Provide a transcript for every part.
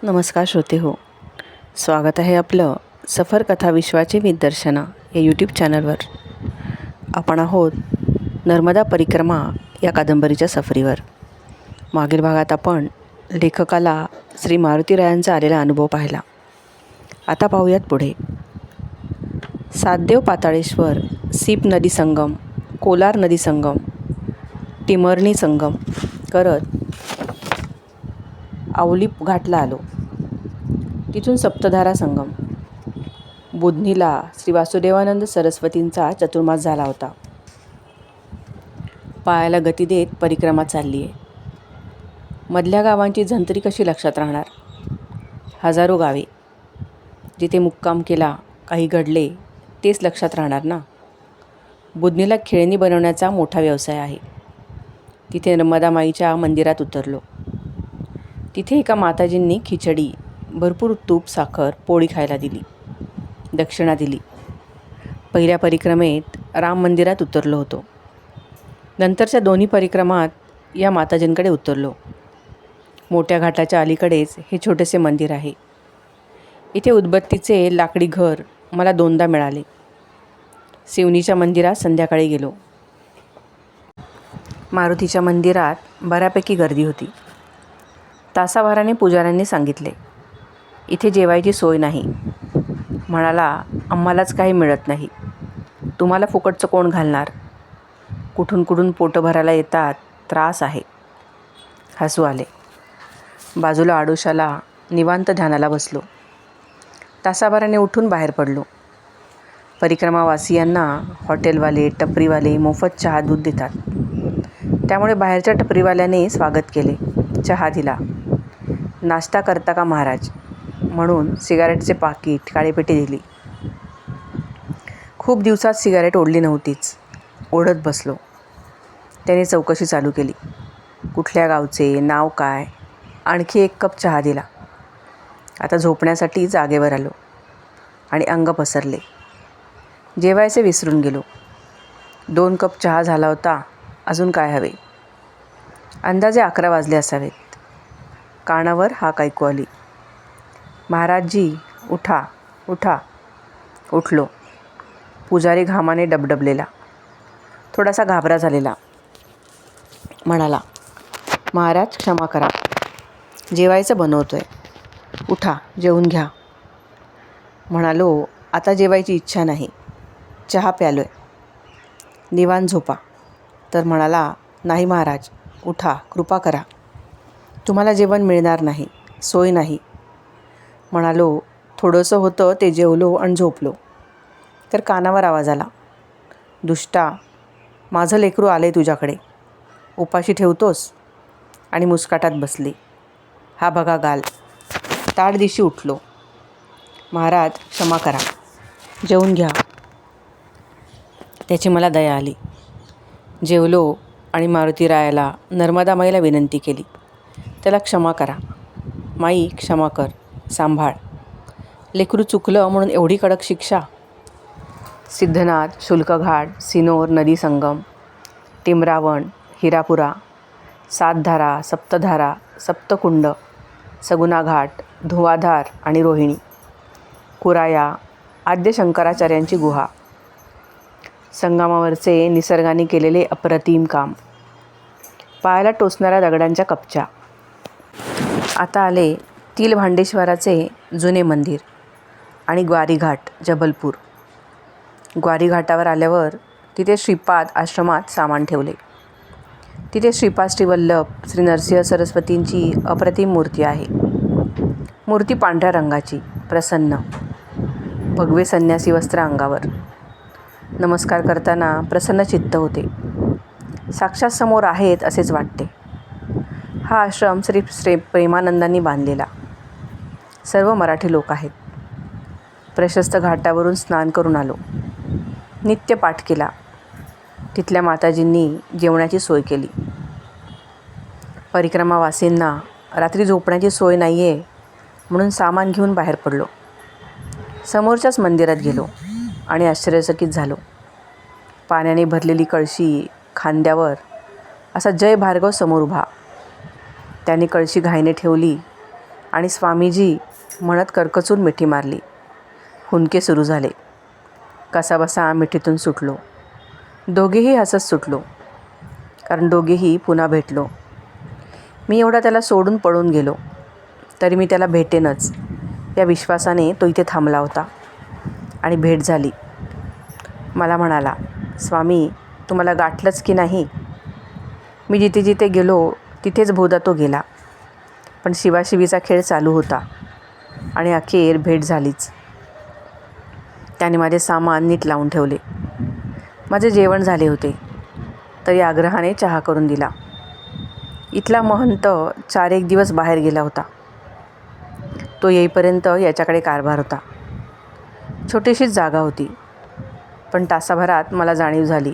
नमस्कार श्रोते हो, स्वागत आहे आपलं सफर कथा विश्वाचे निदर्शना या यूट्यूब चॅनलवर. आपण आहोत नर्मदा परिक्रमा या कादंबरीच्या सफरीवर. मागील भागात आपण लेखकाला श्री मारुतीरायांचा आलेला अनुभव पाहिला. आता पाहूयात पुढे. सातदेव पाताळेश्वर, सीप नदी संगम, कोलार नदी संगम, टिमरणी संगम करत आवली घाटला आलो. तिथून सप्तधारा संगम. बुधनीला श्री वासुदेवानंद सरस्वतींचा चतुर्मास झाला होता. पायाला गती देत परिक्रमा चालली आहे. मधल्या गावांची झंतरी कशी लक्षात राहणार? हजारो गावे. जिथे मुक्काम केला, काही घडले तेच लक्षात राहणार ना. बुधनीला खेळणी बनवण्याचा मोठा व्यवसाय आहे. तिथे नर्मदा माईच्या मंदिरात उतरलो. तिथे एका माताजींनी खिचडी, भरपूर तूप, साखर, पोळी खायला दिली. दक्षिणा दिली. पहिल्या परिक्रमेत राम मंदिरात उतरलो होतो. नंतरच्या दोन्ही परिक्रमात या माताजींकडे उतरलो. मोठ्या घाटाच्या अलीकडेच हे छोटेसे मंदिर आहे. इथे उदबत्तीचे लाकडी घर मला दोनदा मिळाले. शिवनीच्या मंदिरात संध्याकाळी गेलो. मारुतीच्या मंदिरात बऱ्यापैकी गर्दी होती. तासाभराने पुजाऱ्यांनी सांगितले, इथे जेवायची सोय नाही. म्हणाला, आम्हालाच काही मिळत नाही, तुम्हाला फुकटचं कोण घालणार? कुठून कुठून पोटं भरायला येतात, त्रास आहे. हसू आले. बाजूला आडोशाला निवांत ध्यानाला बसलो. तासाभराने उठून बाहेर पडलो. परिक्रमावासियांना हॉटेलवाले, टपरीवाले मोफत चहा दूध देतात. त्यामुळे बाहेरच्या टपरीवाल्याने स्वागत केले. चहा दिला. नाश्ता करता का महाराज म्हणून सिगारेटचे पाकीट, काळीपेटी दिली. खूप दिवसात सिगारेट ओढली नव्हतीच. ओढत बसलो. त्याने चौकशी चालू केली. कुठल्या गावचे, नाव काय. आणखी एक कप चहा दिला. आता झोपण्यासाठी जागेवर आलो आणि अंग पसरले. जेवायचे विसरून गेलो. 2 कप चहा झाला होता. अजून काय हवे? अंदाजे 11 वाजले असावेत. कानावर हाक ऐकू आली. महाराजजी, उठा उठा. उठलो. पुजारी घामाने डबडबलेला, थोडासा घाबरा झालेला. म्हणाला, महाराज क्षमा करा, जेवायचं बनवतोय, उठा जेवून घ्या. म्हणालो, आता जेवायची इच्छा नाही, चहा प्यालोय, निवांत झोपा. तर म्हणाला, नाही महाराज, उठा, कृपा करा, तुम्हाला जेवण मिळणार नाही, सोय नाही. म्हणालो, थोडंसं होतं ते जेवलो आणि झोपलो. तर कानावर आवाज आला, दुष्टा, माझं लेकरू आले तुझ्याकडे, उपाशी ठेवतोस? आणि मुस्काटात बसली. हा बघा गाल. ताड दिशी उठलो. महाराज क्षमा करा, जेवून घ्या. त्याची मला दया आली. जेवलो आणि मारुतीरायाला, नर्मदा माईला विनंती केली, त्याला क्षमा करा. माई क्षमा कर, सांभाळ. लेकरू चुकलं म्हणून एवढी कडक शिक्षा? सिद्धनाथ, शुल्कघाट, सिनोर नदी संगम, टिमरावण, हिरापुरा, सातधारा, सप्तधारा, सप्तकुंड, सगुना घाट, धुवाधार आणि रोहिणी, कुराया, आद्य शंकराचार्यांची गुहा, संगमावरचे निसर्गाने केलेले अप्रतिम काम, पायाला टोचणाऱ्या दगडांच्या कपच्या. आता आले तिलभांडेश्वराचे जुने मंदिर आणि ग्वारीघाट, जबलपूर. ग्वारीघाटावर आल्यावर तिथे श्रीपाद आश्रमात सामान ठेवले. तिथे श्रीपाद श्रीवल्लभ, श्री नरसिंह सरस्वतींची अप्रतिम मूर्ती आहे. मूर्ती पांढऱ्या रंगाची, प्रसन्न, भगवे संन्यासी वस्त्र अंगावर. नमस्कार करताना प्रसन्न चित्त होते. साक्षात समोर आहेत असेच वाटते. हा आश्रम श्री प्रेमानंदांनी बांधलेला. सर्व मराठी लोक आहेत. प्रशस्त घाटावरून स्नान करून आलो. नित्य पाठ केला. तिथल्या माताजींनी जेवणाची सोय केली. परिक्रमावासींना रात्री झोपण्याची सोय नाही आहे म्हणून सामान घेऊन बाहेर पडलो. समोरच्याच मंदिरात गेलो आणि आश्चर्यचकित झालो. पाण्याने भरलेली कळशी खांद्यावर असा जय भार्गव समोर उभा. त्याने कळशी घाईने ठेवली आणि स्वामीजी म्हणत करकचून मिठी मारली. हुंदके सुरू झाले. कसाबसा मिठीतून सुटलो. दोघेही हसत सुटलो, कारण दोघेही पुन्हा भेटलो. मी एवढा त्याला सोडून पळून गेलो तरी मी त्याला भेटेनच या विश्वासाने तो इथे थांबला होता. आणि भेट झाली. मला म्हणाला, स्वामी तुम्हाला गाठलंच की नाही. मी जिथे जिथे गेलो तिथेच बहुधा तो गेला. पण शिवाशिवीचा खेळ चालू होता आणि अखेर भेट झालीच. त्याने माझे सामान नीट लावून ठेवले. माझे जेवण झाले होते तरी आग्रहाने चहा करून दिला. इथला महंत 4-1 दिवस बाहेर गेला होता. तो येईपर्यंत याच्याकडे कारभार होता. छोटीशीच जागा होती, पण तासाभरात मला जाणीव झाली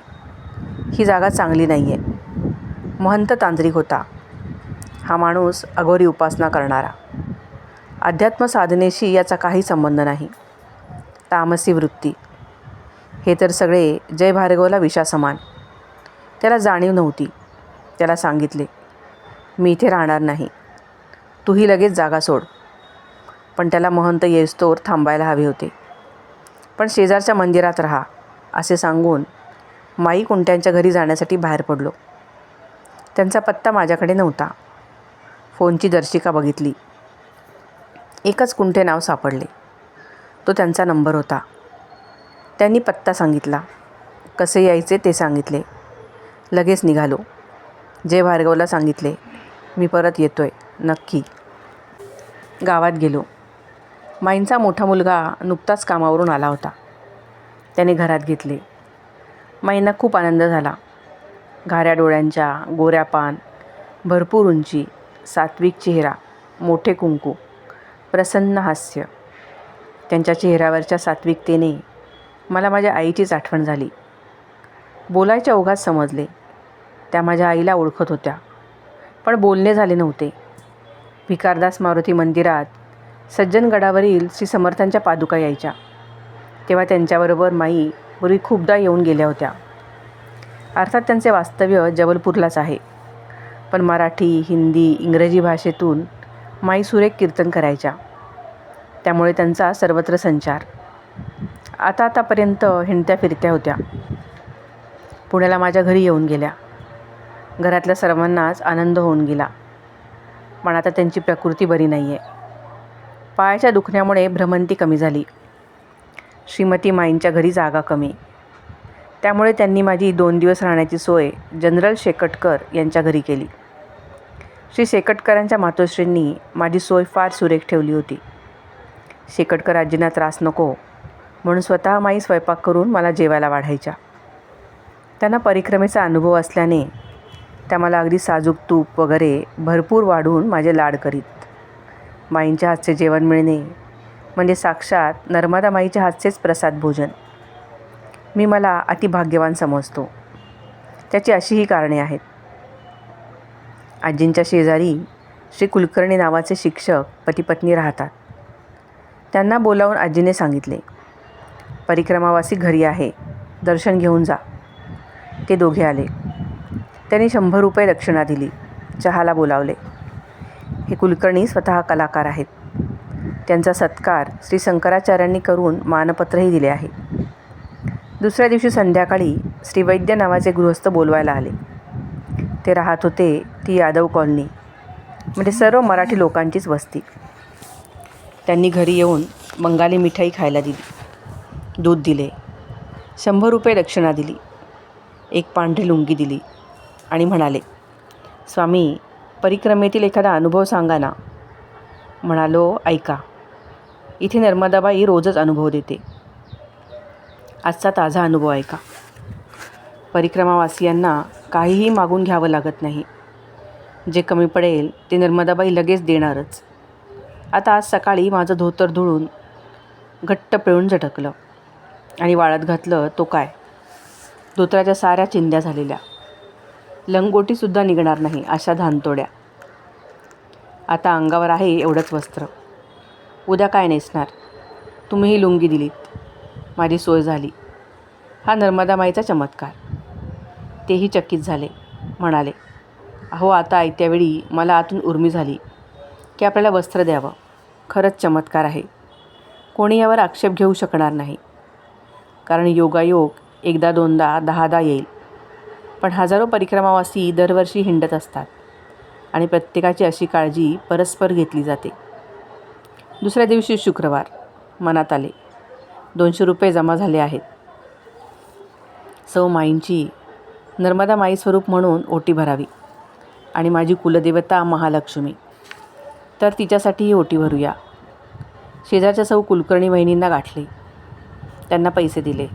ही जागा चांगली नाही आहे. महंत तांत्रिक होता. हा माणूस अघोरी उपासना करणारा. अध्यात्म साधनेशी याचा काही संबंध नाही. तामसी वृत्ती. हे तर सगळे जय भार्गवला विषासमान. त्याला जाणीव नव्हती. त्याला सांगितले, मी इथे राहणार नाही, तूही लगेच जागा सोड. पण त्याला महंत येईस्तोवर थांबायला हवे होते. पण शेजारच्या मंदिरात राहा असे सांगून माई कुंट्यांच्या घरी जाण्यासाठी बाहेर पडलो. त्यांचा पत्ता माझ्याकडे नव्हता. फोनची दर्शिका बघितली. एकच कुंटे नाव सापडले. तो त्यांचा नंबर होता. त्यांनी पत्ता सांगितला. कसे यायचे ते सांगितले. लगेच निघालो. जय भार्गवला सांगितले, मी परत येतोय नक्की. गावात गेलो. माईंचा मोठा मुलगा नुकताच कामावरून आला होता. त्याने घरात घेतले. माईंना खूप आनंद झाला. घाऱ्या डोळ्यांच्या, गोऱ्या पान, भरपूर उंची, सात्विक चेहरा, मोठे कुंकू, प्रसन्न हास्य. त्यांच्या चेहऱ्यावरच्या सात्विकतेने मला माझ्या आईचीच आठवण झाली. बोलायच्या ओघात समजले त्या माझ्या आईला ओळखत होत्या, पण बोलणे झाले नव्हते. भिकारदास मारुती मंदिरात सज्जनगडावरील श्री समर्थांच्या पादुका यायच्या, तेव्हा त्यांच्याबरोबर माई पूर्वी खूपदा येऊन गेल्या होत्या. अर्थात त्यांचे वास्तव्य जबलपूरलाच आहे, पण मराठी, हिंदी, इंग्रजी भाषेतून माई सुरेख कीर्तन करायच्या. त्यामुळे त्यांचा सर्वत्र संचार. आतापर्यंत हिंडत्या फिरत्या होत्या. पुण्याला माझ्या घरी येऊन गेल्या. घरातल्या सर्वांनाच आनंद होऊन गेला. पण आता त्यांची प्रकृती बरी नाही आहे. पायाच्या दुखण्यामुळे भ्रमंती कमी झाली. श्रीमती माईंच्या घरी जागा कमी. त्यामुळे त्यांनी माझी 2 दिवस राहण्याची सोय जनरल शेकटकर यांच्या घरी केली. श्री शेकटकरांच्या मातोश्रींनी माझी सोय फार सुरेख ठेवली होती. शेकटकर आजींना त्रास नको म्हणून स्वतः माई स्वयंपाक करून मला जेवायला वाढायच्या. त्यांना परिक्रमेचा अनुभव असल्याने त्या मला अगदी साजूक तूप वगैरे भरपूर वाढून माझे लाड करीत. माईंच्या हातचे जेवण मिळणे म्हणजे साक्षात नर्मदा माईच्या हातचेच प्रसाद भोजन. मी मला अतिभाग्यवान समजतो. त्याची अशीही कारणे आहेत. आजींच्या शेजारी श्री कुलकर्णी नावाचे शिक्षक पती-पत्नी राहतात. त्यांना बोलावून आजीने सांगितले, परिक्रमावासी घरी आहे, दर्शन घेऊन जा. ते दोघे आले. त्यांनी 100 रुपये दक्षिणा दिली. चहाला बोलावले. हे कुलकर्णी स्वतः कलाकार आहेत. त्यांचा सत्कार श्री शंकराचार्यांनी करून मानपत्रही दिले आहे. दुसऱ्या दिवशी संध्याकाळी श्री वैद्य नावाचे गृहस्थ बोलवायला आले. ते राहत होते ती यादव कॉलनी, म्हणजे सर्व मराठी लोकांचीच वस्ती. त्यांनी घरी येऊन बंगाली मिठाई खायला दिली, दूध दिले, 100 रुपये दक्षिणा दिली, एक पांढरी लुंगी दिली आणि म्हणाले, स्वामी परिक्रमेतील एखादा अनुभव सांगा ना. म्हणालो, ऐका, इथे नर्मदाबाई रोजच अनुभव देते. आजचा ताजा अनुभव ऐका. परिक्रमावासियांना काहीही मागून घ्यावं लागत नाही. जे कमी पडेल ते नर्मदाबाई लगेच देणारच. आता आज सकाळी माझं धोतर धुळून घट्ट पिळून झटकलं आणि वाळत घातलं तो काय, धोतराच्या साऱ्या चिंध्या झालेल्या, लंगोटीसुद्धा निघणार नाही अशा धानतोड्या. आता अंगावर आहे एवढंच वस्त्र. उद्या काय नेसणार. तुम्हीही लुंगी दिलीत. माझी सोय झाली. हा नर्मदा माईचा चमत्कार. तेही चकित झाले. म्हणाले, अहो आता ऐत्यावेळी मला आतून उर्मी झाली. की आपल्याला वस्त्र द्यावं. खरंच चमत्कार आहे. कोणी यावर आक्षेप घेऊ शकणार नाही. कारण योगायोग एकदा दोनदा दहादा येईल. पण हजारो परिक्रमावासी दरवर्षी हिंडत असतात आणि प्रत्येकाची अशी काळजी परस्पर घेतली जाते. दुसऱ्या दिवशी शुक्रवार. मनात आले 200 रुपये जमा झाले आहेत. सौ माईंची नर्मदा माई स्वरूप म्हणून ओटी भरावी आणि माझी कुलदेवता महालक्ष्मी, तर तिच्यासाठीही ओटी भरूया. शेजारच्या सौ कुलकर्णी वहिनींना गाठले. त्यांना पैसे दिले.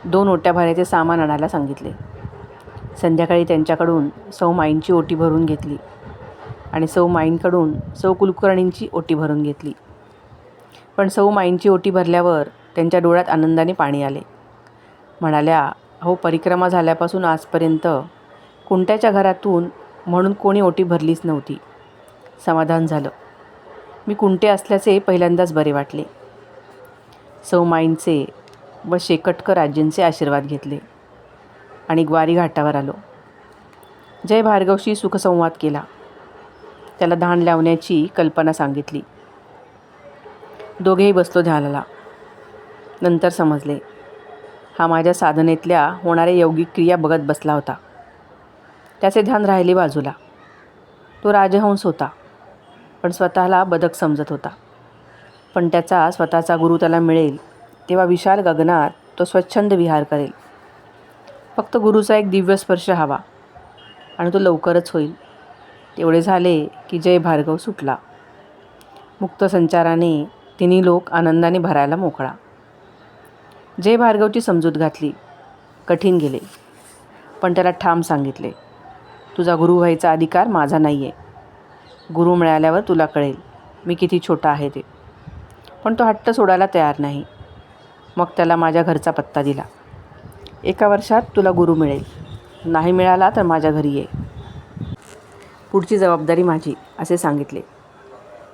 2 ओट्या भरायचे सामान आणायला सांगितले. संध्याकाळी त्यांच्याकडून सौ माईंची ओटी भरून घेतली आणि सौ माईंकडून सौ कुलकर्णींची ओटी भरून घेतली. पण सौ माईंची ओटी भरल्यावर त्यांच्या डोळ्यात आनंदाने पाणी आले. म्हणाल्या, अहो, परिक्रमा झाल्यापासून आजपर्यंत कुंट्याच्या घरातून म्हणून कोणी ओटी भरलीच नव्हती. समाधान झालं. मी कुंटे असल्याचे पहिल्यांदाच बरे वाटले. सौ माईंचे व शेकटकर आजींचे आशीर्वाद घेतले आणि ग्वारी घाटावर आलो. जय भार्गवशी सुखसंवाद केला. त्याला धाण लावण्याची कल्पना सांगितली. दोघेही बसलो ध्यानाला. नंतर समजले, हा माझ्या साधनेतल्या होणाऱ्या यौगिक क्रिया बघत बसला होता. त्याचे ध्यान राहिले बाजूला. तो राजहंस होता, पण स्वतःला बदक समजत होता. पण त्याचा स्वतःचा गुरु त्याला मिळेल तेव्हा विशाल गगनात तो स्वच्छंद विहार करेल. फक्त गुरुचा एक दिव्य स्पर्श हवा आणि तो लवकरच होईल. तेवढे झाले की जय भार्गव सुटला. मुक्त संचाराने तिन्ही लोक आनंदाने भरायला मोकळा. जय भार्गवची समजूत घातली. कठीण गेले, पण त्याला ठाम सांगितले, तुझा गुरु व्हायचा अधिकार माझा नाही आहे. गुरु मिळाल्यावर तुला कळेल मी किती छोटा आहे ते. पण तो हट्ट सोडायला तयार नाही. मग त्याला माझ्या घरचा पत्ता दिला. 1 वर्षात तुला गुरु मिळेल. नाही मिळाला तर माझ्या घरी ये. पुढची जबाबदारी माझी, असे सांगितले.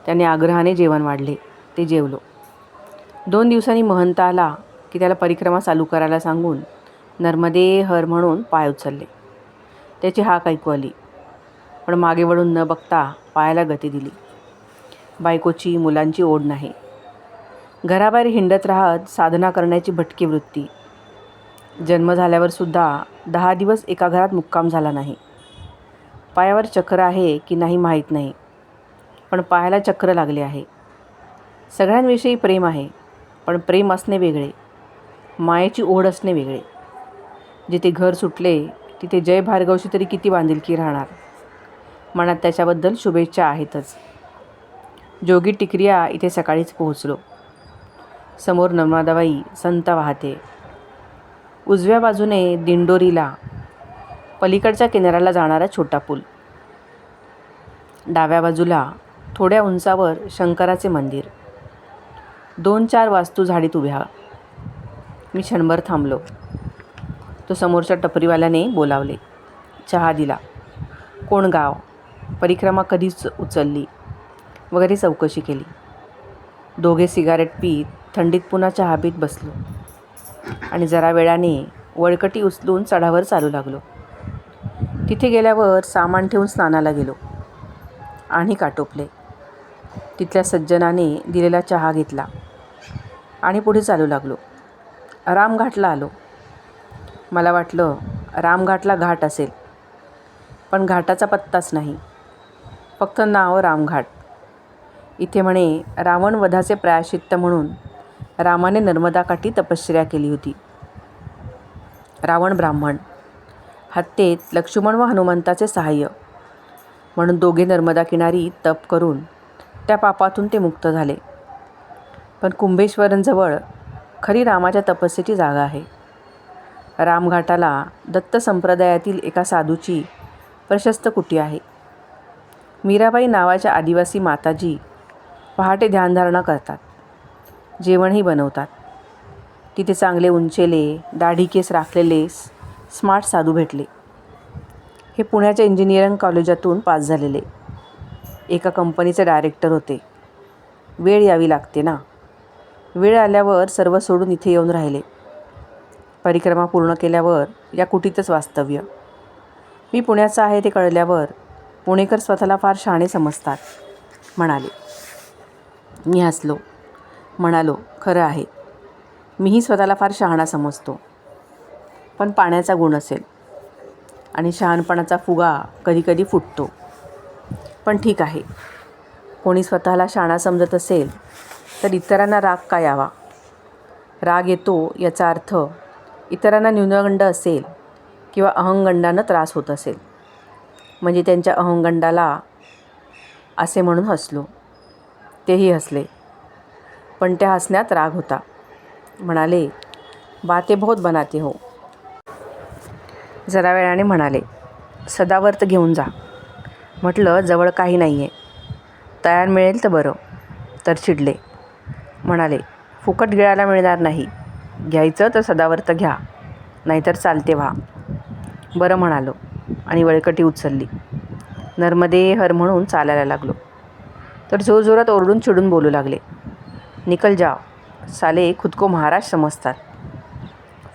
त्याने आग्रहाने जेवण वाढले. ते जेवलो. 2 दिवसांनी महंत आला की त्याला परिक्रमा चालू करायला सांगून नर्मदे हर म्हणून पाय उचलले. त्याची हाक ऐकू आली, पण मागे वळून न बघता पायाला गती दिली. बायकोची मुलांची ओढ नाही. घराबाहेर हिंडत राहत साधना करण्याची भटकी वृत्ती. जन्म झाल्यावर सुद्धा 10 दिवस एका घरात मुक्काम झाला नाही. पायावर चक्र आहे की नाही माहीत नाही, पण पायाला चक्र लागले आहे. सगळ्यांविषयी प्रेम आहे, पण प्रेम असणे वेगळे, मायेची ओढ असणे वेगळे. जिथे घर सुटले तिथे जय भार्गवशी तरी किती बांधिलकी राहणार. मनात त्याच्याबद्दल शुभेच्छा आहेतच. जोगी टिकरिया इथे सकाळीच पोहोचलो. समोर नर्मदाबाई संत वाहते. उजव्या बाजूने दिंडोरीला पलीकडच्या किनाऱ्याला जाणारा छोटा पूल. डाव्या बाजूला थोड्या उंचावर शंकराचे मंदिर. 2-4 वास्तू झाडीत उभ्या. मी क्षणभर थांबलो. तो समोरच्या टपरीवाल्याने बोलावले. चहा दिला. कोण गाव, परिक्रमा कधीच उचलली वगैरे चौकशी केली. दोघे सिगारेट पीत थंडीत पुन्हा चहा पीत बसलो आणि जरा वेळाने वळकटी उचलून चढावर चालू लागलो. तिथे गेल्यावर सामान ठेवून स्नानाला गेलो आणि काटोपले. तिथल्या सज्जनाने दिलेला चहा घेतला आणि पुढे चालू लागलो. रामघाटला आलो. मला वाटलं रामघाटला घाट असेल, पण घाटाचा पत्ताच नाही. फक्त नाव रामघाट. इथे म्हणे रावण वधाचे प्रायश्चित्त म्हणून रामाने नर्मदाकाठी तपश्चर्या केली होती. रावण ब्राह्मण, हत्येत लक्ष्मण व हनुमंताचे सहाय्य म्हणून दोघे नर्मदा किनारी तप करून त्या पापातून ते मुक्त झाले. पण कुंभेश्वरजवळ खरी रामाच्या तपस्येची जागा आहे. रामघाटाला दत्त संप्रदायातील एका साधूची प्रशस्त कुटी आहे. मीराबाई नावाच्या आदिवासी माताजी पहाटे ध्यानधारणा करतात. जेवणही बनवतात. तिथे चांगले उंचेले, दाढी केस राखलेले स्मार्ट साधू भेटले. हे पुण्याच्या इंजिनिअरिंग कॉलेजातून पास झालेले. एका कंपनीचे डायरेक्टर होते. वेळ यावी लागते ना. वेळ आल्यावर सर्व सोडून इथे येऊन राहिले. परिक्रमा पूर्ण केल्यावर या कुटीतच वास्तव्य. मी पुण्याचा आहे ते कळल्यावर पुणेकर स्वतःला फार शहाणे समजतात. म्हणाले. मी हसलो. म्हणालो, खरं आहे. मीही स्वतःला फार शहाणा समजतो. पण पाण्याचा गुण असेल आणि शहाणपणाचा फुगा कधीकधी फुटतो. पण ठीक आहे. कोणी स्वतःला शहाणा समजत असेल तर इतरांना राग का यावा? राग येतो याचा अर्थ इतरांना न्यूनगंड असेल किंवा अहंगंडानं त्रास होत असेल. म्हणजे त्यांच्या अहंगंडाला असे म्हणून हसलो. तेही हसले. पण त्या हसण्यात राग होता. म्हणाले, बातें बहुत बनाते हो. जरा वेळाने म्हणाले, सदावर्त घेऊन जा. म्हटलं, जवळ काही नाही आहे. तयार मिळेल तर बरं. तर चिडले. म्हणाले, फुकट गिळायला मिळणार नाही. घ्यायचं तर सदावर्त घ्या, नाहीतर चालते व्हा. बरं म्हणालो आणि वळकटी उचलली. नर्मदे हर म्हणून चालायला लागलो. तर जोरजोरात ओरडून चिडून बोलू लागले, निकल जाओ, साले खुद को महाराज समजतात.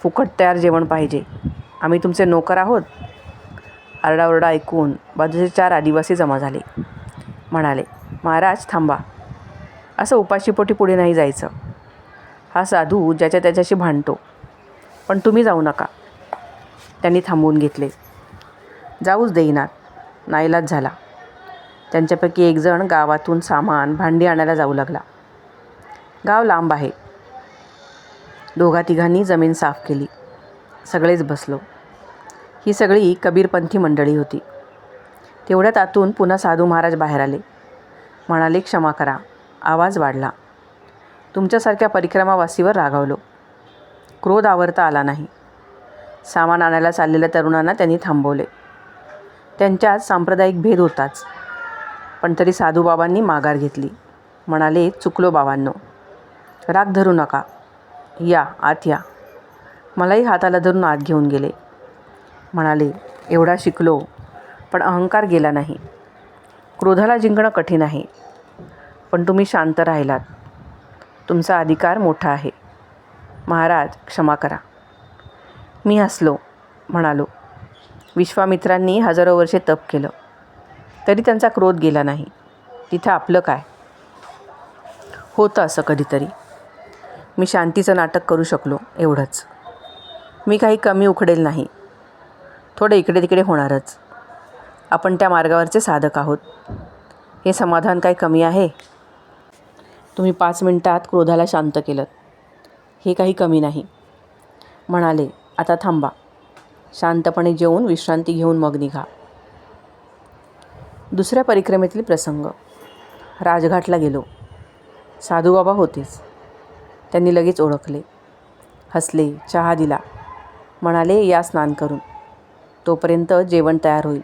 फुकट तयार जेवण पाहिजे. आम्ही तुमचे नोकर आहोत. आरडाओरडा ऐकून बाजूचे 4 आदिवासी जमा झाले. म्हणाले, महाराज थांबा. असं उपाशीपोटी पुढे नाही जायचं. हा साधू ज्याच्या त्याच्याशी भांडतो. पण तुम्ही जाऊ नका. त्यांनी थांबवून घेतले. जाऊच देईनात. नाईलाज झाला. त्यांच्यापैकी एक जण गावातून सामान भांडी आणायला जाऊ लागला. गाव लांब आहे. 2-3 जमीन साफ केली. सगळेच बसलो. ही सगळी कबीरपंथी मंडळी होती. तेवढ्यात आतून पुन्हा साधू महाराज बाहेर आले. म्हणाले, क्षमा करा. आवाज वाढला. तुमच्यासारख्या परिक्रमावासीवर रागावलो. क्रोध आवरता आला नाही. सामान आणायला चाललेल्या तरुणांना त्यांनी थांबवले. त्यांच्यात सांप्रदायिक भेद होताच. पण तरी साधूबाबांनी माघार घेतली. म्हणाले, चुकलो बाबांनो. राग धरू नका. या आत या. मलाही हाताला धरून आत घेऊन गेले. म्हणाले, एवढा शिकलो पण अहंकार गेला नाही. क्रोधाला जिंकणं कठीण आहे. पण तुम्ही शांत राहिलात. तुमचा अधिकार मोठा आहे. महाराज क्षमा करा. मी हसलो. म्हणालो, विश्वामित्रांनी हजारो वर्षे तप केलं तरी त्यांचा क्रोध गेला नाही. तिथं आपलं काय? होतं असं कधीतरी. मी शांतीचं नाटक करू शकलो एवढंच. मी काही कमी उखडेल नाही. थोडं इकडे तिकडे होणारच. आपण त्या मार्गावरचे साधक आहोत. हे समाधान काही कमी आहे? तुम्ही 5 मिनिटात क्रोधाला शांत केलं. हे काही कमी नाही. म्हणाले, आता थांबा. शांतपणे जेवून विश्रांती घेऊन मग निघा. दुसऱ्या परिक्रमेतील प्रसंग. राजघाटला गेलो. साधूबाबा होतेच. त्यांनी लगेच ओळखले. हसले. चहा दिला. म्हणाले, या स्नान करून. तोपर्यंत जेवण तयार होईल.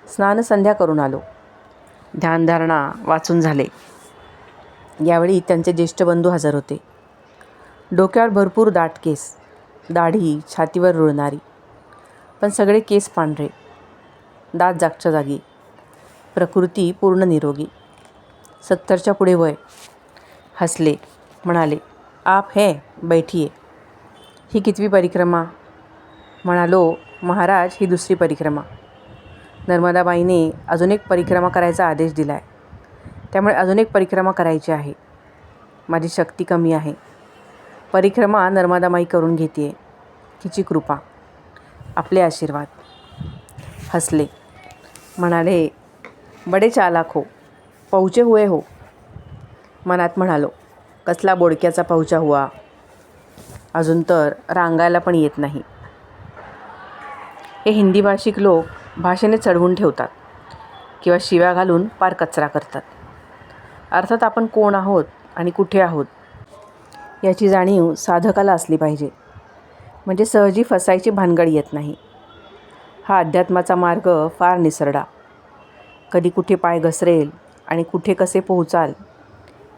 स्नान संध्या करून आलो. ध्यानधारणा वाचून झाले. यावेळी त्यांचे ज्येष्ठ बंधू हजर होते. डोक्यावर भरपूर दाट केस, दाढी छातीवर रुळणारी, पण सगळे केस पांढरे, दात जागच्या जागी, प्रकृती पूर्ण निरोगी. 70च्या पुढे वय. हसले. म्हणाले, आप है बैठिये. ही कितवी परिक्रमा? म्हणालो, महाराज ही दुसरी परिक्रमा. नर्मदाबाईने अजून एक परिक्रमा करायचा आदेश दिला आहे. त्यामुळे अजून एक परिक्रमा करायची आहे. माझी शक्ती कमी आहे. परिक्रमा नर्मदाबाई करून घेते. हिची कृपा. आपले आशीर्वाद. हसले. म्हणाले, बडे चालाक हो. पहुचे हुए हो. मनात म्हणालो, कसला बोडक्याचा पहुचा हुआ. अजून तर रांगायला पण येत नाही. हे हिंदी भाषिक लोक भाषेने चढवून ठेवतात किंवा शिव्या घालून पार कचरा करतात. अर्थात आपण कोण आहोत आणि कुठे आहोत याची जाणीव साधकाला असली पाहिजे. म्हणजे सहजी फसायची भानगड येत नाही. हा अध्यात्माचा मार्ग फार निसरडा. कधी कुठे पाय घसरेल आणि कुठे कसे पोहोचाल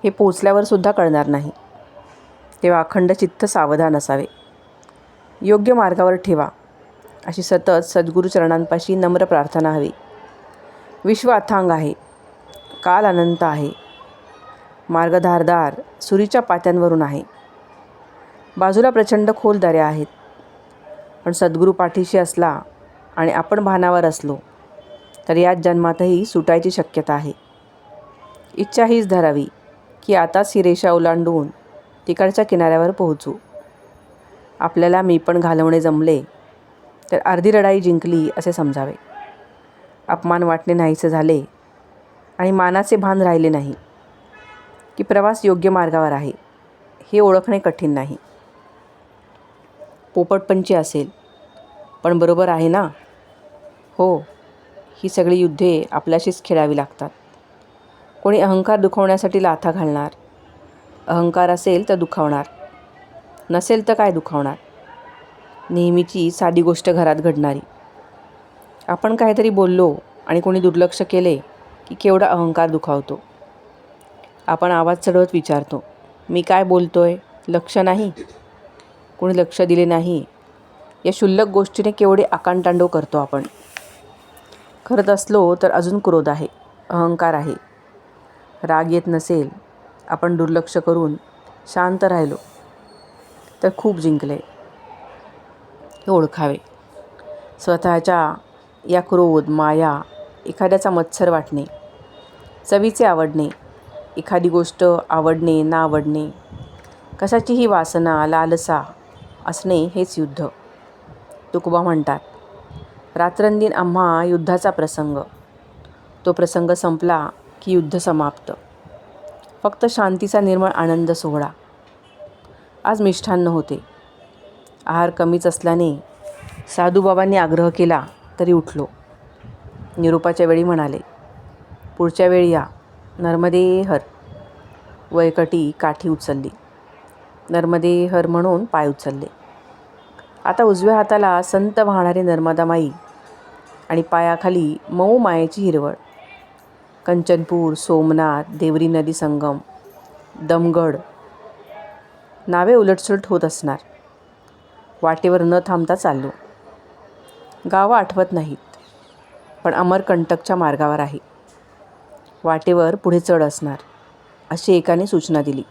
हे पोचल्यावर सुद्धा कळणार नाही. तेव्हा अखंड चित्त सावधान असावे. योग्य मार्गावर ठेवा अशी सतत सद्गुरू चरणांपाशी नम्र प्रार्थना हवी. विश्व अथांग आहे. काल अनंत आहे. मार्ग धारदार सुरीच्या पात्यांवरून आहे. बाजूला प्रचंड खोल दऱ्या आहेत. पण सद्गुरू पाठीशी असला आणि आपण भानावर असलो तर याच जन्मातही सुटायची शक्यता आहे. इच्छा हीच धरावी की आताच ही रेषा ओलांडून तिकडच्या किनाऱ्यावर पोहोचू. आपल्याला मी पण घालवणे जमले तर अर्धी लढाई जिंकली असे समजावे. अपमान वाटणे नाहीसे झाले आणि मानाचे भान राहिले नाही की प्रवास योग्य मार्गावर आहे हे ओळखणे कठीण नाही. पोपटपंची असेल पण बरोबर आहे ना? हो, ही सगळी युद्धे आपल्याशीच खेळावी लागतात. कोणी अहंकार दुखवण्यासाठी लाथा घालणार. अहंकार असेल तर दुखावणार, नसेल तर काय दुखावणार. नेहमीची साधी गोष्ट घरात घडणारी. आपण काहीतरी बोललो आणि कोणी दुर्लक्ष केले की केवढा अहंकार दुखावतो. आपण आवाज चढवत विचारतो, मी काय बोलतोय? लक्ष नाही. कोणी लक्ष दिले नाही या क्षुल्लक गोष्टीने केवढे आकांतांडव करतो आपण. करत असलो तर अजून क्रोध आहे, अहंकार आहे. राग येत नसेल, आपण दुर्लक्ष करून शांत राहिलो तर खूप जिंकले हे ओळखावे. स्वतःच्या या क्रोध, माया, एखाद्याचा मत्सर वाटणे, चवीचे आवडणे, एखादी गोष्ट आवडणे ना आवडणे, कशाचीही वासना, लालसा असणे हेच युद्ध. तुकोबा म्हणतात, रात्रंदिन आम्हा युद्धाचा प्रसंग. तो प्रसंग संपला की युद्ध समाप्त. फक्त शांतीचा निर्मळ आनंद सोहळा. आज मिष्ठान्न होते. आहार कमीच असल्याने साधूबाबांनी आग्रह केला तरी उठलो. निरोपाच्या वेळी म्हणाले, पुढच्या वेळी या. नर्मदे हर. वयकटी काठी उचलली. नर्मदे हर म्हणून पाय उचलले. आता उजव्या हाताला संत वाहणारी नर्मदामाई आणि पायाखाली मऊ मायेची हिरवळ. कंचनपूर, सोमनाथ, देवरी नदी संगम, दमगड. नावे उलटसुलट होत असणार. वाटेवर न थांबता चाललो. गावं आठवत नाहीत पण अमरकंटकच्या मार्गावर आहे. वाटेवर पुढे चढ असणार अशी एकाने सूचना दिली.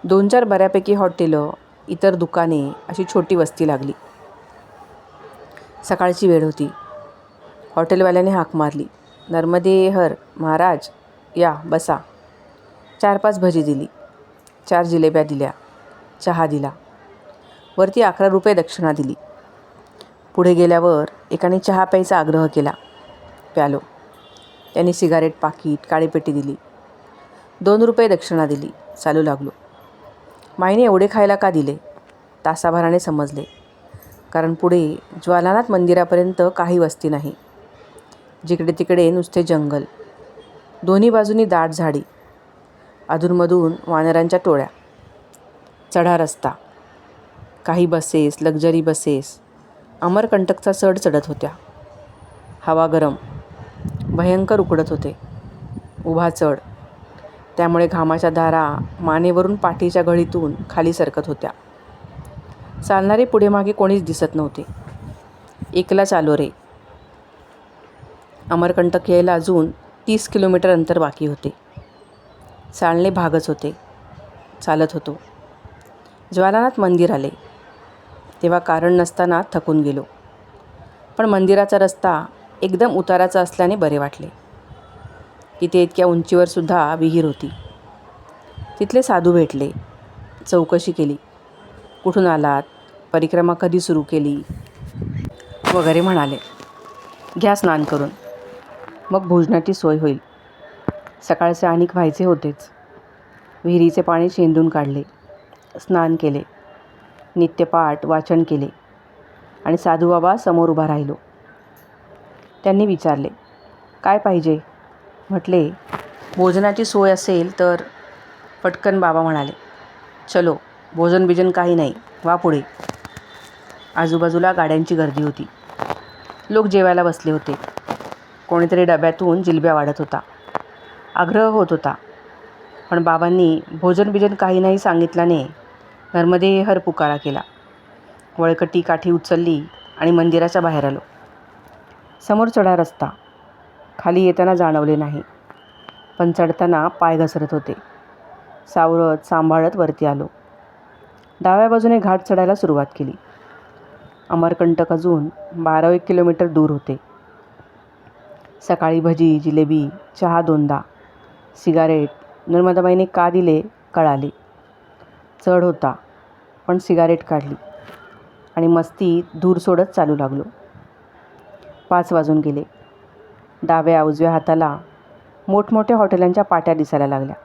2-4 बऱ्यापैकी हॉटेलं, इतर दुकाने, अशी छोटी वस्ती लागली. सकाळची वेळ होती. हॉटेलवाल्याने हाक मारली, नर्मदे हर महाराज, या बसा. 4-5 भजी दिली, 4 जिलेब्या दिल्या, चहा दिला. वरती 11 रुपये दक्षिणा दिली. पुढे गेल्यावर एकाने चहा प्यायचा आग्रह केला. प्यालो. त्यांनी सिगारेट पाकीट, काळीपेटी दिली. 2 रुपये दक्षिणा दिली. चालू लागलो. माईने एवढे खायला का दिले? तासाभराने समजले. कारण पुढे ज्वालानाथ मंदिरापर्यंत काही वस्ती नाही. जिकडे तिकडे नुसते जंगल. दोन्ही बाजूनी दाट झाडी. अधूनमधून वानरांच्या टोळ्या. चढा रस्ता. काही बसेस, लक्झरी बसेस अमरकंटकचा चढ चढत होत्या. हवा गरम. भयंकर उकडत होते. उभा चढ. त्यामुळे घामाच्या धारा मानेवरून पाठीच्या घळीतून खाली सरकत होत्या. चालणारे पुढे मागे कोणीच दिसत नव्हते. एकला चालो रे. अमरकंटक यायला अजून 30 किलोमीटर अंतर बाकी होते. चालणे भागच होते. चालत होतो. ज्वालानाथ मंदिर आले तेव्हा कारण नसताना थकून गेलो. पण मंदिराचा रस्ता एकदम उताराचा असल्याने बरे वाटले. तिथे इतक्या उंचीवर सुद्धा विहीर होती. तिथले साधू भेटले. चौकशी केली. कुठून आलात? परिक्रमा कधी सुरू केली? वगैरे म्हणाले. घ्या स्नान करून, मग भोजनाची सोय होईल. सकाळचे आणीक व्हायचे होतेच. विहिरीचे पाणी शेंदून काढले. स्नान केले. नित्यपाठ वाचन केले आणि साधूबाबा समोर उभा राहिलो. त्यांनी विचारले, काय पाहिजे? म्हटले, भोजनाची सोय असेल तर. पटकन बाबा म्हणाले, चलो, भोजन बिजन काही नाही, वा पुढे. आजूबाजूला गाड्यांची गर्दी होती. लोक जेवायला बसले होते. कोणीतरी डब्यातून जिलब्या वाढत होता. आग्रह होत होता. पण बाबांनी भोजन बिजन काही नाही सांगितल्याने नर्मदे हर पुकारा केला. वळकटी काठी उचलली आणि मंदिराच्या बाहेर आलो. समोर चढा रस्ता. खाली येताना जाणवले नाही, पण चढताना पाय घसरत होते. सावरत सांभाळत वरती आलो. डाव्या बाजूने घाट चढायला सुरुवात केली. अमरकंटक अजून 12-1 किलोमीटर दूर होते. सकाळी भजी, जिलेबी, चहा 2दा. सिगारेट नर्मदाबाईने का दिले कळाले. चढ होता पण सिगारेट काढली आणि मस्ती धूर सोडत चालू लागलो. 5 वाजून गेले. डाव्या उजव्या हाताला मोठमोठ्या हॉटेलांच्या पाट्या दिसायला लागल्या.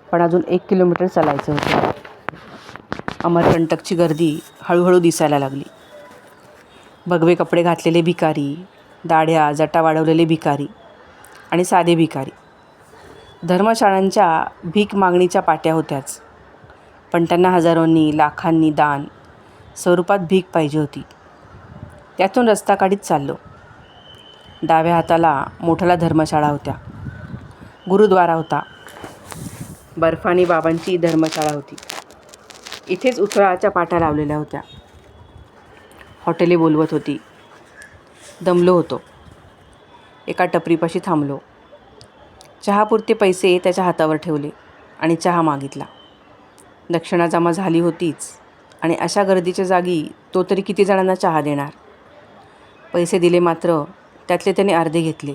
पण अजून 1 किलोमीटर चालायचं होतं. अमरकंटकची गर्दी हळूहळू दिसायला लागली. भगवे कपडे घातलेले भिकारी, दाढ्या जटा वाढवलेले भिकारी आणि साधे भिकारी. धर्मशाळांच्या भीक मागणीच्या पाट्या होत्याच, पण त्यांना हजारोंनी लाखांनी दान स्वरूपात भीक पाहिजे होती. त्यातून रस्ता काढीत चाललो. डाव्या हाताला मोठाला धर्मशाळा होत्या, गुरुद्वारा होता, बर्फानी बाबांची धर्मशाळा होती. इथेच उथळाच्या पाट्या लावलेल्या होत्या. हॉटेले बोलवत होती. दमलो होतो. एका टपरीपाशी थांबलो. चहापुरते पैसे त्याच्या हातावर ठेवले आणि चहा मागितला. दक्षिणा जमा झाली होतीच आणि अशा गर्दीच्या जागी तो तरी किती जणांना चहा देणार. पैसे दिले मात्र त्यातले त्याने अर्धे घेतले.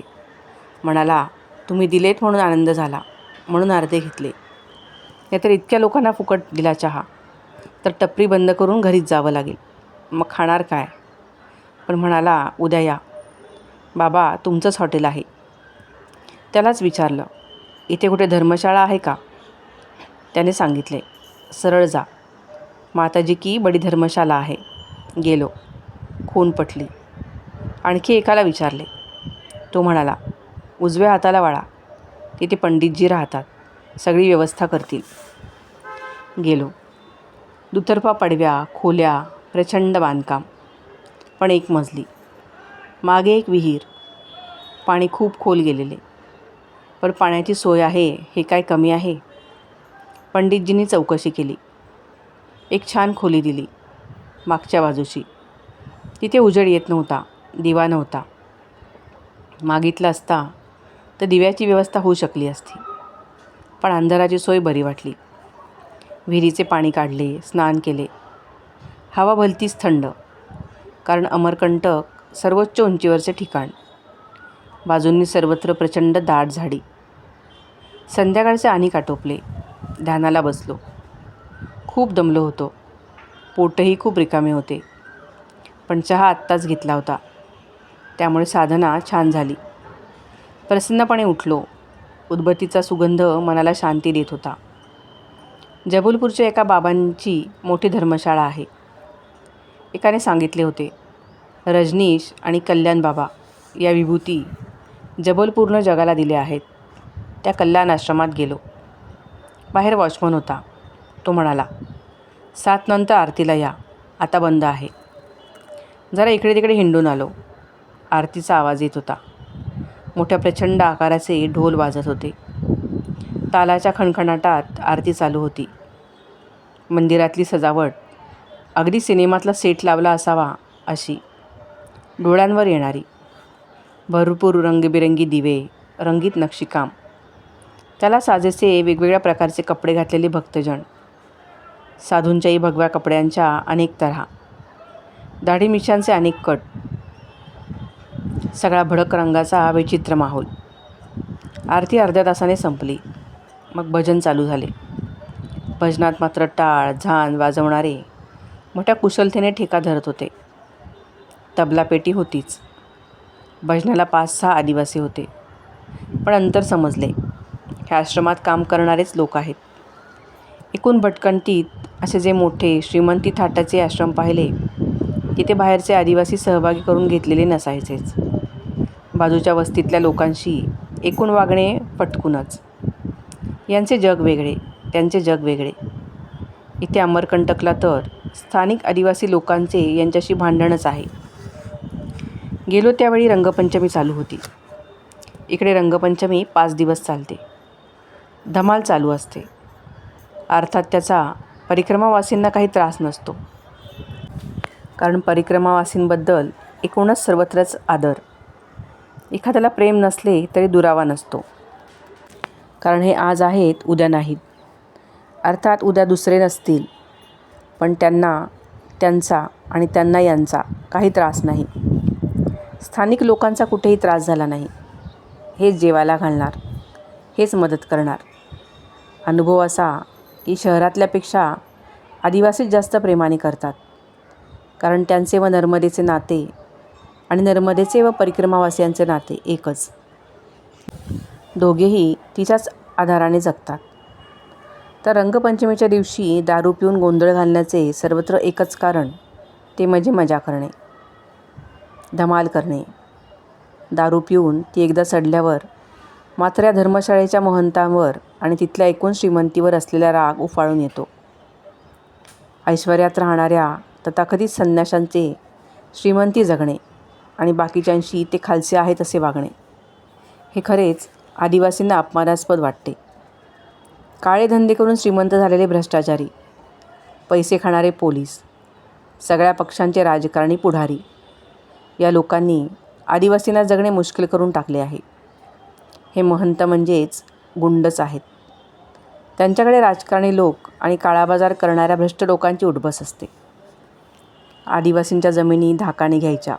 म्हणाला, तुम्ही दिलेत म्हणून आनंद झाला म्हणून अर्धे घेतले. नाहीतर इतक्या लोकांना फुकट दिला चहा तर टपरी बंद करून घरीच जावं लागेल. मग खाणार काय? पण म्हणाला, उद्या या बाबा, तुमचंच हॉटेल आहे. त्यालाच विचारलं, इथे कुठे धर्मशाळा आहे का? त्याने सांगितले, सरळ जा, माताजी की बडी धर्मशाला आहे. गेलो. खून पटली. आणखी एकाला विचारले. तो म्हणाला, उजव्या हाताला वळा, तिथे पंडितजी राहतात, सगळी व्यवस्था करतील. गेलो. दुतर्फा पडव्या, खोल्या, प्रचंड बांधकाम, पण 1 मजली. मागे एक विहीर, पाणी खूप खोल गेलेले. पण पाण्याची सोय आहे हे काय कमी आहे? पंडितजींनी चौकशी केली. एक छान खोली दिली, मागच्या बाजूची. तिथे उजेड येत नव्हता, दिवा नव्हता. मागितलं असता तर दिव्याची व्यवस्था होऊ शकली असती. पण अंधाराची सोय बरी वाटली. विहिरीचे पाणी काढले, स्नान केले. हवा भलतीच थंड, कारण अमरकंटक सर्वोच्च उंचीवरचे ठिकाण. बाजूंनी सर्वत्र प्रचंड दाट झाडी. संध्याकाळचे आणीक आटोपले. ध्यानाला बसलो. खूप दमलो होतो. पोटही खूप रिकामे होते. पण चहा आत्ताच घेतला होता, त्यामुळे साधना छान झाली. प्रसन्नपणे उठलो. उदबत्तीचा सुगंध मनाला शांती देत होता. जबलपूरच्या एका बाबांची मोठी धर्मशाळा आहे. एकाने सांगितले होते, रजनीश आणि कल्याण बाबा या विभूती जबलपूरनं जगाला दिल्या आहेत. त्या कल्याण आश्रमात गेलो. बाहेर वॉचमन होता. तो म्हणाला, 7 नंतर आरतीला या, आता बंद आहे. जरा इकडे तिकडे हिंडून आलो. आरतीचा आवाज येत होता. मोठ्या प्रचंड आकाराचे ढोल वाजत होते. तालाच्या खणखणाटात आरती चालू होती. मंदिरातली सजावट अगदी सिनेमातला सेट लावला असावा अशी, डोळ्यांवर येणारी. भरपूर रंगीबेरंगी दिवे, रंगीत नक्षीकाम. त्याला साजेसे वेगवेगळ्या प्रकारचे कपडे घातलेले भक्तजन. साधूंच्याही भगव्या कपड्यांच्या अनेक तऱ्हा. दाढी मिशांचे अनेक कट. सगळा भडक रंगाचा विचित्र माहोल. आरती अर्ध्या तासाने संपली. मग भजन चालू झाले. भजनात मात्र टाळ झांज वाजवणारे मोठ्या कुशलतेने ठेका धरत होते. तबलापेटी होतीच. भजनाला 5-6 आदिवासी होते. पण अंतर समजले, ह्या आश्रमात काम करणारेच लोक आहेत. एकूण भटकंतीत असे जे मोठे श्रीमंती थाटाचे आश्रम पाहिले, तिथे बाहेरचे आदिवासी सहभागी करून घेतलेले नसायचेच. बाजूच्या वस्तीतल्या लोकांशी एकूण वागणे पटकूनच. यांचे जग वेगळे, त्यांचे जग वेगळे. इथे अमरकंटकला तर स्थानिक आदिवासी लोकांचे यांच्याशी भांडणच आहे. गेलो त्यावेळी रंगपंचमी चालू होती. इकडे रंगपंचमी 5 दिवस चालते. धमाल चालू असते. अर्थात त्याचा परिक्रमावासींना काही त्रास नसतो, कारण परिक्रमावासींबद्दल एकूणच सर्वत्रच आदर. एखाद्याला प्रेम नसले तरी दुरावा नसतो, कारण हे आज आहेत उद्या नाहीत. अर्थात उद्या दुसरे नसतील, पण त्यांना त्यांचा आणि त्यांना यांचा काही त्रास नाही. स्थानिक लोकांचा कुठेही त्रास झाला नाही. हेच जेवायला घालणार, हेच मदत करणार. अनुभव असा की शहरातल्यापेक्षा आदिवासीच जास्त प्रेमाने करतात, कारण त्यांचे व नर्मदेचे नाते आणि नर्मदेचे व परिक्रमावासियांचे नाते एकच. दोघेही तिच्याच आधाराने जगतात. तर रंगपंचमीच्या दिवशी दारू पिऊन गोंधळ घालण्याचे सर्वत्र एकच कारण, ते म्हणजे मजा करणे, धमाल करणे. दारू पिऊन ती एकदा चढल्यावर मात्र या धर्मशाळेच्या महंतांवर आणि तिथल्या एकूण श्रीमंतीवर असलेला राग उफाळून येतो. ऐश्वर्यात राहणाऱ्या तथाकथित संन्याशांचे श्रीमंती जगणे आणि बाकीच्यांशी ते खालचे आहेत असे वागणे, हे खरेच आदिवासींना अपमानास्पद वाटते. काळे धंदे करून श्रीमंत झालेले भ्रष्टाचारी, पैसे खाणारे पोलीस, सगळ्या पक्षांचे राजकारणी पुढारी, या लोकांनी आदिवासींना जगणे मुश्किल करून टाकले आहे. हे महंत म्हणजेच गुंडच आहेत. त्यांच्याकडे राजकारणी लोक आणि काळाबाजार करणाऱ्या भ्रष्ट लोकांची उठबस असते. आदिवासींच्या जमिनी धाकाने घ्यायच्या,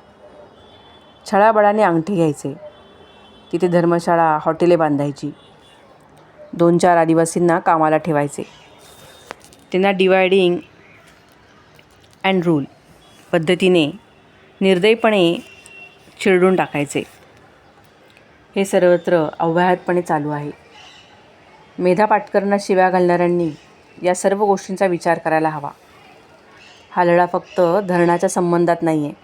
छळाबळाने अंगठे घ्यायचे, तिथे धर्मशाळा, हॉटेले बांधायची, 2-4 आदिवासींना कामाला ठेवायचे, त्यांना डिवायडिंग अँड रूल पद्धतीने निर्दयीपणे चिरडून टाकायचे. हे सर्वत्र अव्याहतपणे चालू आहे. मेधा पाटकरांना शिव्या घालणाऱ्यांनी या सर्व गोष्टींचा विचार करायला हवा. हा लढा फक्त धरणाच्या संबंधात नाही आहे.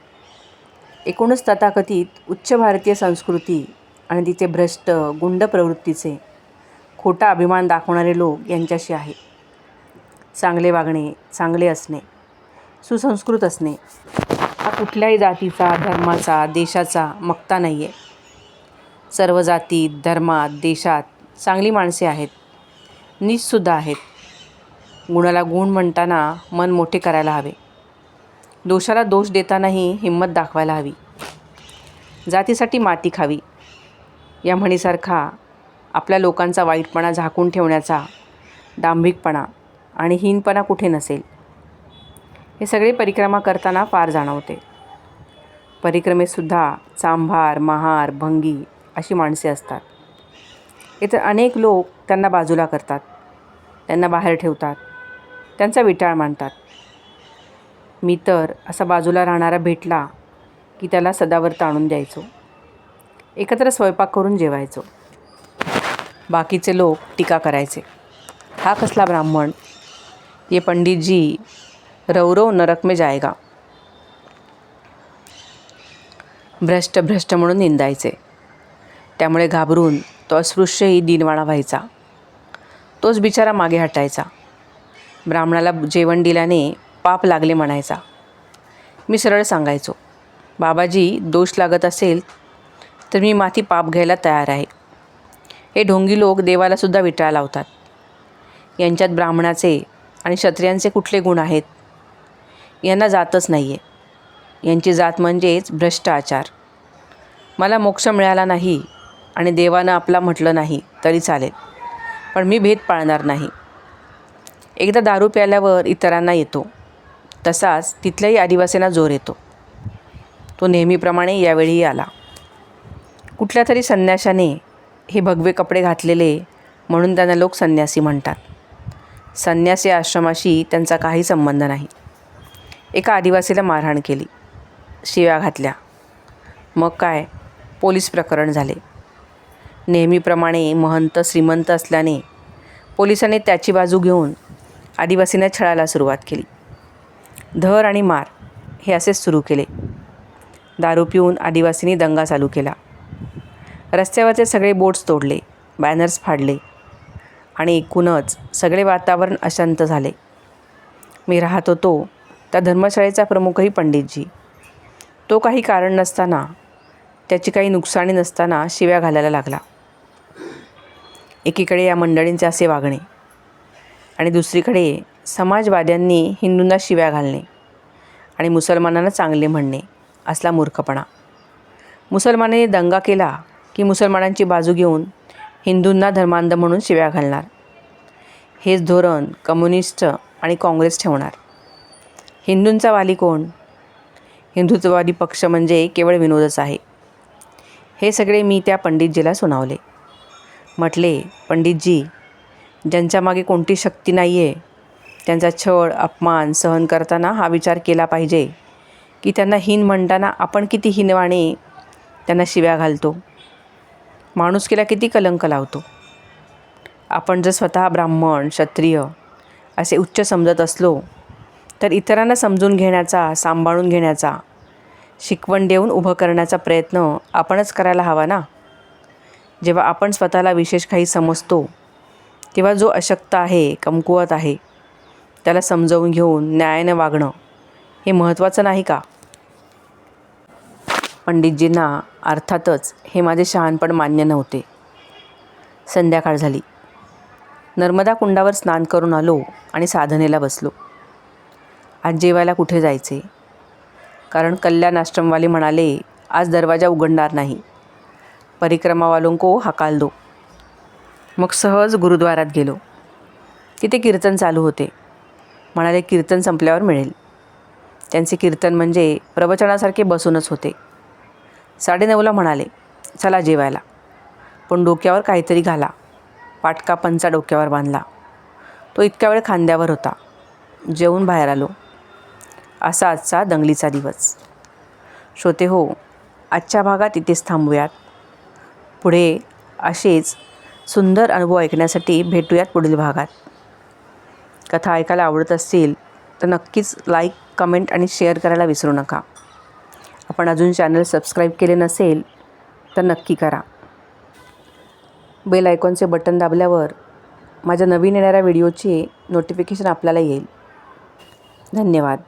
एकूणच तथाकथित उच्च भारतीय संस्कृती आणि तिचे भ्रष्ट गुंड प्रवृत्तीचे खोटा अभिमान दाखवणारे लोक यांच्याशी आहे. चांगले वागणे, चांगले असणे, सुसंस्कृत असणे हा कुठल्याही जातीचा, धर्माचा, देशाचा मक्ता नाही आहे. सर्व जातीत, धर्मात, देशात चांगली माणसे आहेत, नीचसुद्धा आहेत. गुणाला गुण म्हणताना मन मोठे करायला हवे. दोषाला दोष देतानाही हिंमत दाखवायला हवी. जातीसाठी माती खावी या म्हणीसारखा आपल्या लोकांचा वाईटपणा झाकून ठेवण्याचा डांभिकपणा आणि हीनपणा कुठे नसेल. हे सगळे परिक्रमा करताना फार जाणवते. परिक्रमेतसुद्धा चांभार, महार, भंगी अशी माणसे असतात. इतर अनेक लोक त्यांना बाजूला करतात, त्यांना बाहेर ठेवतात, त्यांचा विटाळ मांडतात. मी तर असा बाजूला राहणारा भेटला की त्याला सदावर ताणून द्यायचो. एकत्र स्वयंपाक करून जेवायचो. बाकीचे लोक टीका करायचे, हा कसला ब्राह्मण, ये पंडित जी रव नरक में जाएगा. भ्रष्ट भ्रष्ट म्हणून निंदायचे. त्यामुळे घाबरून तो अस्पृश्यही दिनवाणा व्हायचा. तोच बिचारा मागे हटायचा. ब्राह्मणाला जेवण दिल्याने पाप लागले म्हणायचा. मी सरळ सांगायचो, बाबाजी दोष लागत असेल तर मी माथी पाप घ्यायला तयार आहे. हे ढोंगी लोक देवालासुद्धा विटाळ लावतात. यांच्यात ब्राह्मणाचे आणि क्षत्रियांचे कुठले गुण आहेत? यांना जातच नाही आहे. यांची जात म्हणजेच भ्रष्ट आचार. मला मोक्ष मिळाला नाही आणि देवानं आपला म्हटलं नाही तरी चालेल, पण मी भेद पाळणार नाही. एकदा दारू प्यायल्यावर इतरांना येतो, तसाच तिथल्याही आदिवासींना जोर येतो. तो नेहमीप्रमाणे यावेळीही आला. कुठल्या तरी संन्याशाने हे भगवे कपडे घातलेले म्हणून त्यांना लोक संन्यासी म्हणतात. संन्यासी आश्रमाशी त्यांचा काही संबंध नाही. एका आदिवासीला मारहाण केली, शिव्या घातल्या. मग काय, पोलीस प्रकरण झाले. नेहमीप्रमाणे महंत श्रीमंत असल्याने पोलिसांनी त्याची बाजू घेऊन आदिवासींना छळायला सुरुवात केली. धर आणि मार हे असेच सुरू केले. दारू पिऊन आदिवासींनी दंगा चालू केला. रस्त्यावरचे सगळे बोर्ड्स तोडले, बॅनर्स फाडले आणि एकूणच सगळे वातावरण अशांत झाले. मी राहत होतो त्या धर्मशाळेचा प्रमुखही पंडितजी. तो काही कारण नसताना, त्याची काही नुकसानी नसताना शिव्या घालायला लागला. एकीकडे या मंडळींचे असे वागणे आणि दुसरीकडे समाजवाद्यांनी हिंदूंना शिव्या घालणे आणि मुसलमानांना चांगले म्हणणे असला मूर्खपणा. मुसलमानांनी दंगा केला की मुसलमानांची बाजू घेऊन हिंदूंना धर्मांध म्हणून शिव्या घालणार. हेच धोरण कम्युनिस्ट आणि काँग्रेस ठेवणार. हिंदूंचा वाली कोण? हिंदुत्ववादी पक्ष म्हणजे केवळ विनोदच आहे. हे सगळे मी त्या पंडितजीला सुनावले. म्हटले, पंडितजी, ज्यांच्या मागे कोणती शक्ती नाही आहे त्यांचा छळ अपमान सहन करताना हा विचार केला पाहिजे की त्यांना हीन म्हणताना आपण किती हीनवाणे त्यांना शिव्या घालतो, माणुसकीला किती कलंक लावतो. आपण जर स्वतः ब्राह्मण क्षत्रिय असे उच्च समजत असलो तर इतरांना समजून घेण्याचा, सांभाळून घेण्याचा, शिकवण देऊन उभं करण्याचा प्रयत्न आपणच करायला हवा ना. जेव्हा आपण स्वतःला विशेष काही समजतो तेव्हा जो अशक्त आहे, कमकुवत आहे, त्याला समजावून घेऊन न्यायाने वागणं हे महत्त्वाचं नाही का? पंडितजींना अर्थातच हे माझे शहाणपण मान्य नव्हते. संध्याकाळ झाली. नर्मदा कुंडावर स्नान करून आलो आणि साधनेला बसलो. आज जेवायला कुठे जायचे? कारण कल्याण आश्रमवाले म्हणाले आज दरवाजा उघडणार नाही, परिक्रमावालों को हकाल दो. मग सहज गुरुद्वारात गेलो. तिथे कीर्तन चालू होते. म्हणाले कीर्तन संपल्यावर मिळेल. त्यांचे कीर्तन म्हणजे प्रवचनासारखे बसूनच होते. 9:30ला म्हणाले चला जेवायला, पण डोक्यावर काहीतरी घाला. पाटका पंचा डोक्यावर बांधला. तो इतक्या वेळ खांद्यावर होता. जेवून बाहेर आलो. असा आजचा दंगलीचा दिवस. श्रोते हो, आजच्या भागात इथेच थांबूयात. पुढे असेच सुंदर अनुभव ऐकण्यासाठी भेटूयात पुढील भागात. कथा ऐकायला आवडत असतील तर नक्कीच लाईक, कमेंट आणि शेअर करायला विसरू नका. आपण अजून चॅनल सबस्क्राईब केले नसेल तर नक्की करा. बेल आयकॉनचे बटन दाबल्यावर माझ्या नवीन येणाऱ्या व्हिडिओची नोटिफिकेशन आपल्याला येईल. धन्यवाद.